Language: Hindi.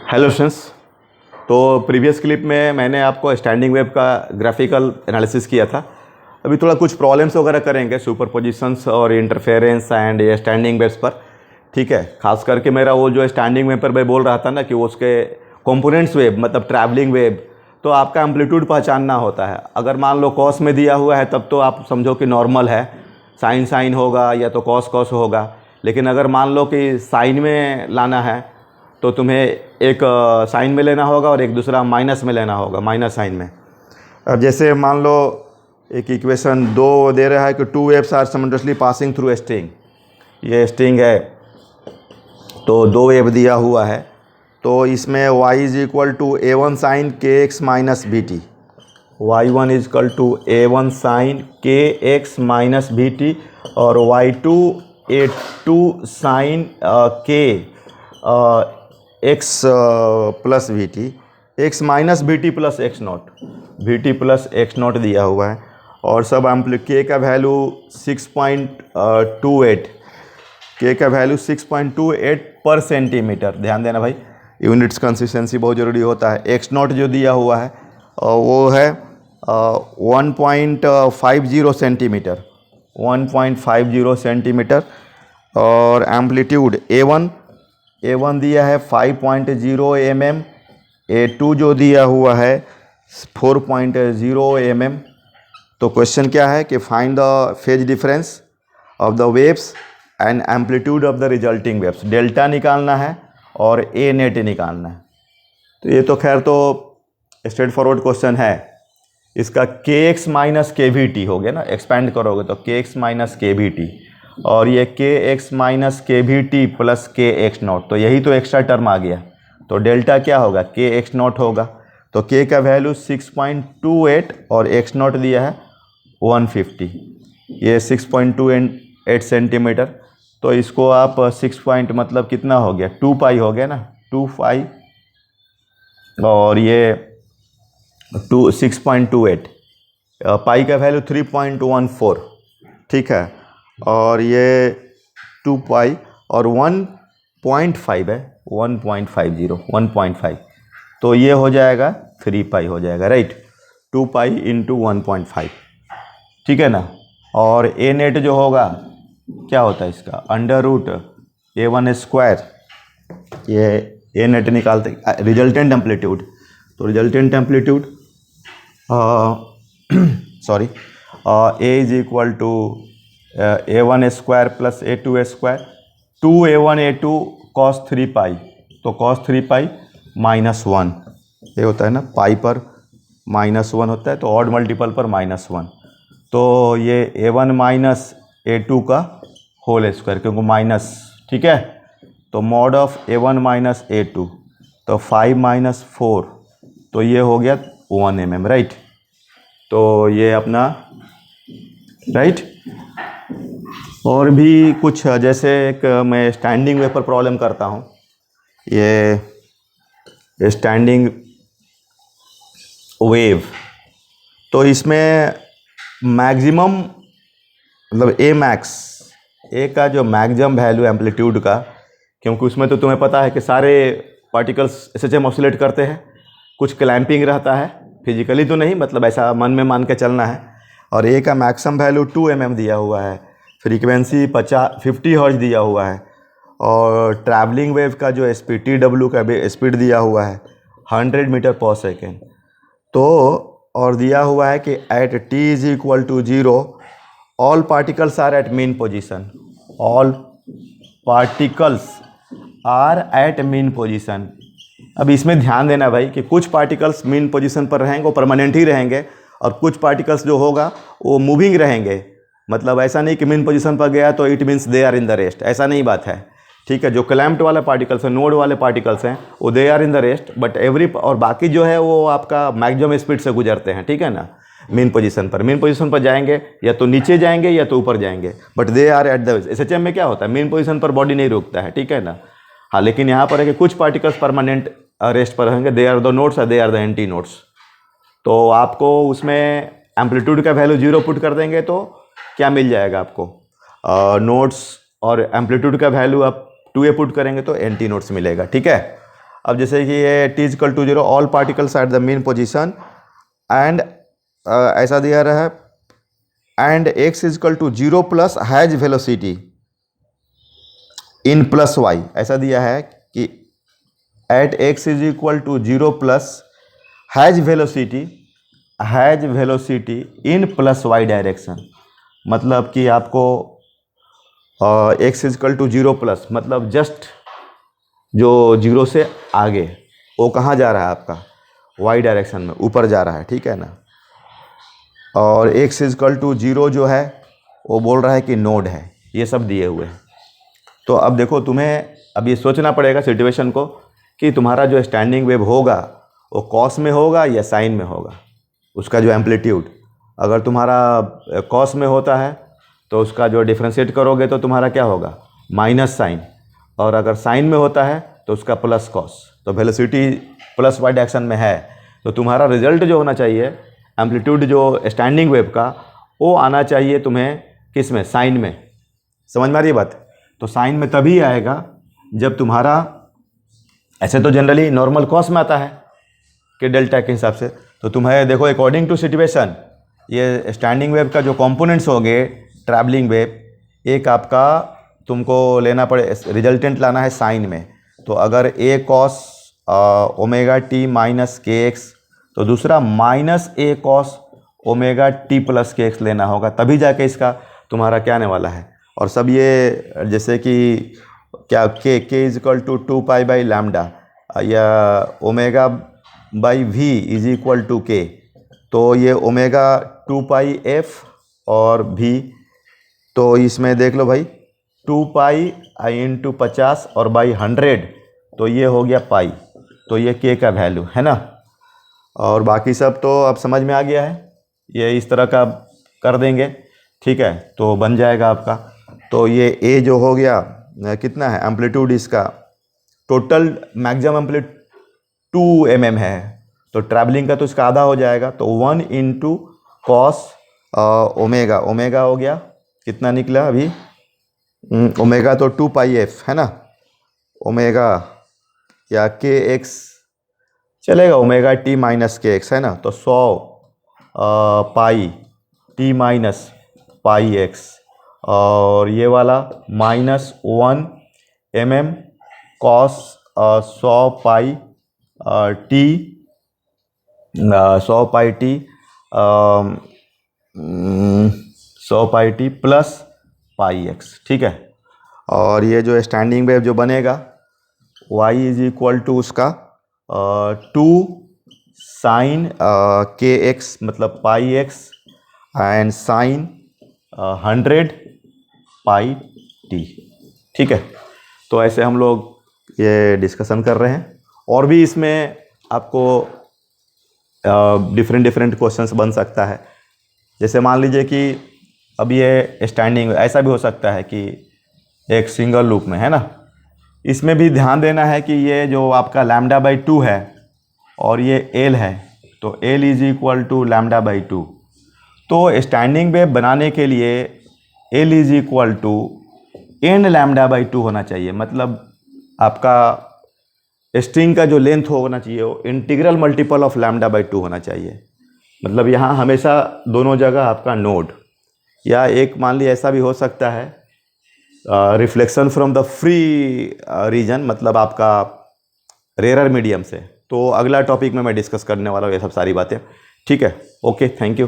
Hello friends. तो प्रीवियस क्लिप में मैंने आपको स्टैंडिंग वेव का ग्राफिकल एनालिसिस किया था। अभी थोड़ा कुछ प्रॉब्लम्स वगैरह करेंगे सुपरपोजिशंस और इंटरफेरेंस एंड ये स्टैंडिंग वेव्स पर। ठीक है, खास करके मेरा वो जो स्टैंडिंग वेव पर मैं बोल रहा था ना कि वो उसके कंपोनेंट्स वेव मतलब ट्रैवलिंग वेव, तो आपका एम्पलीट्यूड पहचानना होता है। अगर मान लो कॉस में दिया हुआ है तब तो आप समझो कि नॉर्मल है, साइन साइन होगा या तो कॉस कॉस होगा। लेकिन अगर मान लो कि साइन में लाना है तो तुम्हें एक साइन में लेना होगा और एक दूसरा माइनस में लेना होगा, माइनस साइन में। अब जैसे मान लो एक इक्वेशन दो दे रहा है कि two waves are simultaneously passing through a string. ये स्ट्रिंग है तो दो वेव दिया हुआ है, तो इसमें y is equal to a1 sine k x minus b t, y1 is equal to a1 sine k x minus b t और y2 a2 sine k x plus v t, x minus b t plus x naught, v t plus x naught दिया हुआ है। और सब के का वैल्यू 6.28, के का वैल्यू 6.28 पर सेंटीमीटर। ध्यान देना भाई, यूनिट्स कंसिस्टेंसी बहुत ज़रूरी होता है। एक्स नॉट जो दिया हुआ है वो है 1.50 सेंटीमीटर, 1.50 सेंटीमीटर। और एम्पलीट्यूड ए वन दिया है 5.0 mm, A2 जो दिया हुआ है 4.0 mm। तो क्वेश्चन क्या है कि find the phase difference of the waves and amplitude of the resulting waves. Delta निकालना है और ए नेट निकालना है। तो ये तो खैर तो स्ट्रेट फॉरवर्ड क्वेश्चन है। इसका के एक्स माइनस के वी टी हो गया ना, एक्सपेंड करोगे तो के एक्स माइनस के वी टी और ये के एक्स माइनस के वी टी प्लस के एक्स नॉट, तो यही तो एक्स्ट्रा टर्म आ गया। तो डेल्टा क्या होगा, के एक्स नॉट होगा। तो के का वैल्यू 6.28 और एक्स नॉट दिया है 150, ये 6.28 सेंटीमीटर। तो इसको आप 6 पॉइंट मतलब कितना हो गया, 2 पाई हो गया ना, 2 पाई और ये 6.28, पाई का वैल्यू 3.14। ठीक है, और ये 2 पाई और 1.5 है, 1.50, तो ये हो जाएगा 3 पाई हो जाएगा, राइट। 2 पाई इंटू 1.5, ठीक है ना। और ए नेट जो होगा क्या होता है इसका, अंडर रूट A1 स्क्वायर, ये ए नेट निकालते रिजल्टेंट एम्पलीट्यूड। तो resultant amplitude sorry A is equal to A1 square plus A2 square, 2A1 A2 cos 3 pi, तो कॉस 3 पाई माइनस 1, ये होता है ना, पाई पर माइनस 1 होता है तो ऑड मल्टीपल पर माइनस 1। तो ये A1 माइनस A2 का होल स्क्वायर, क्योंकि माइनस, ठीक है। तो mod of A1 minus A2, तो 5 माइनस 4, तो ये हो गया 1 mm, राइट। तो ये अपना राइट। और भी कुछ जैसे एक मैं स्टैंडिंग वेव पर प्रॉब्लम करता हूँ, ये स्टैंडिंग वेव, तो इसमें मैक्सिमम मतलब ए मैक्स, ए का जो मैक्सिमम वैल्यू एम्पलीट्यूड का, क्योंकि उसमें तो तुम्हें पता है कि सारे पार्टिकल्स एसएचएम ऑसिलेट करते हैं, कुछ क्लैंपिंग रहता है, फिजिकली तो नहीं, मतलब ऐसा मन में मान के चलना है। और ए का मैक्सिमम वैल्यू 2 mm दिया हुआ है, फ्रीक्वेंसी 50 हर्ट्ज दिया हुआ है, और ट्रैवलिंग वेव का जो स्पीड TW का स्पीड दिया हुआ है 100 मीटर पर सेकेंड। तो और दिया हुआ है कि at t is equal to 0 all particles are at mean position, all particles are at mean position. अब इसमें ध्यान देना भाई कि कुछ पार्टिकल्स मीन पोजीशन पर रहेंगे, वो परमानेंट ही रहेंगे, और कुछ पार्टिकल्स जो होगा वो मूविंग रहेंगे। मतलब ऐसा नहीं कि मीन पोजीशन पर गया तो it means they are in the rest, ऐसा नहीं बात है, ठीक है। जो क्लैम्प्ड वाले पार्टिकल्स हैं, नोड वाले पार्टिकल्स हैं, वो they are in the rest, but every, और बाकी जो है वो आपका मैक्सिमम स्पीड से गुजरते हैं, ठीक है ना। मीन पोजीशन पर जाएंगे या तो नीचे जाएंगे या तो ऊपर जाएंगे, but they are at the SHM में क्या होता है, मीन पोजीशन पर बॉडी नहीं रुकता है, ठीक है ना। हाँ, लेकिन यहाँ पर है कि कुछ पार्टिकल्स परमानेंट रेस्ट पर रहेंगे, they are the nodes, they are the anti nodes. तो आपको उसमें एम्पलीट्यूड का वैल्यू 0 पुट कर देंगे तो क्या मिल जाएगा आपको, नोड्स, और एम्पलीट्यूड का वैल्यू आप 2a पुट करेंगे तो एंटी नोड्स मिलेगा, ठीक है। अब जैसे कि ये t equal to 0 all particles at the mean position and ऐसा दिया रहा है, and x equal to 0 plus has velocity in plus y, ऐसा दिया है कि at x is equal to 0 plus has velocity in plus y direction. मतलब कि आपको x इक्वल टू 0 प्लस मतलब जस्ट जो 0 से आगे वो कहाँ जा रहा है आपका y डायरेक्शन में, ऊपर जा रहा है, ठीक है ना। और x इक्वल टू 0 जो है वो बोल रहा है कि नोड है, ये सब दिए हुए हैं। तो अब देखो तुम्हें अब ये सोचना पड़ेगा सिचुएशन को कि तुम्हारा जो स्टैंडिंग वेव होगा वो कॉस में होगा या साइन में होगा, उसका जो एम्पलीट्यूड। अगर तुम्हारा कॉस में होता है तो उसका जो डिफ्रेंशिएट करोगे तो तुम्हारा क्या होगा, माइनस साइन, और अगर साइन में होता है तो उसका प्लस कॉस। तो वेलोसिटी प्लस वाई डायरेक्शन में है तो तुम्हारा रिजल्ट जो होना चाहिए एम्पलीट्यूड जो स्टैंडिंग वेव का वो आना चाहिए तुम्हें किस में, साइन में। समझ में आ रही है बात। तो साइन में तभी आएगा जब तुम्हारा, ऐसे तो जनरली नॉर्मल कॉस में आता है कि डेल्टा के हिसाब से। तो तुम्हें देखो अकॉर्डिंग टू सिचुएशन ये स्टैंडिंग वेव का जो कंपोनेंट्स होंगे ट्रैवलिंग वेव, एक आपका तुमको लेना पड़े रिजल्टेंट लाना है साइन में। तो अगर a cos omega T minus के एक्स तो दूसरा minus a cos omega T plus के एक्स लेना होगा, तभी जाके इसका तुम्हारा क्या आने वाला है। और सब ये जैसे कि क्या k is equal to 2 pi by lambda या omega by v is equal to k, तो ये ओमेगा 2 पाई एफ और भी, तो इसमें देख लो भाई 2 पाई आई इंटू 50 और बाई 100, तो ये हो गया पाई, तो ये के का वैल्यू है ना। और बाकी सब तो अब समझ में आ गया है, ये इस तरह का कर देंगे, ठीक है, तो बन जाएगा आपका। तो ये ए जो हो गया कितना है एम्पलीट्यूड, इसका टोटल मैक्सिमम एम्पलीट्यूड 2 mm है, तो ट्रैवलिंग का तो इसका आधा हो जाएगा, तो 1 इंटू कॉस ओमेगा, ओमेगा हो गया कितना निकला अभी, ओमेगा तो 2 पाई एफ है ना, ओमेगा या के एक्स चलेगा, ओमेगा टी माइनस के एक्स है ना, तो 100 pi T minus pi x, और ये वाला -1 mm cos 100 pi T 100 pi T 100 pi T plus pi x, ठीक है। और ये जो स्टैंडिंग वेव जो बनेगा y इज इक्वल टू उसका 2 साइन के एक्स मतलब pi x and sine 100 pi t, ठीक है। तो ऐसे हम लोग ये डिस्कशन कर रहे हैं, और भी इसमें आपको डिफरेंट क्वेश्चंस बन सकता है। जैसे मान लीजिए कि अब ये स्टैंडिंग ऐसा भी हो सकता है कि एक सिंगल लूप में है ना, इसमें भी ध्यान देना है कि ये जो आपका लैम्डा बाई 2 है और ये एल है, तो L is equal to lambda by 2। तो स्टैंडिंग वेव बनाने के लिए L is equal to N lambda by 2 होना चाहिए, मतलब आपका स्ट्रिंग का जो लेंथ होना चाहिए वो integral multiple of lambda by 2 होना चाहिए। मतलब यहाँ हमेशा दोनों जगह आपका नोड, या एक मान ली ऐसा भी हो सकता है reflection from the free region, मतलब आपका रेयर मीडियम से। तो अगला टॉपिक में मैं डिस्कस करने वाला हूँ ये सब सारी बातें, ठीक है। Okay, thank you.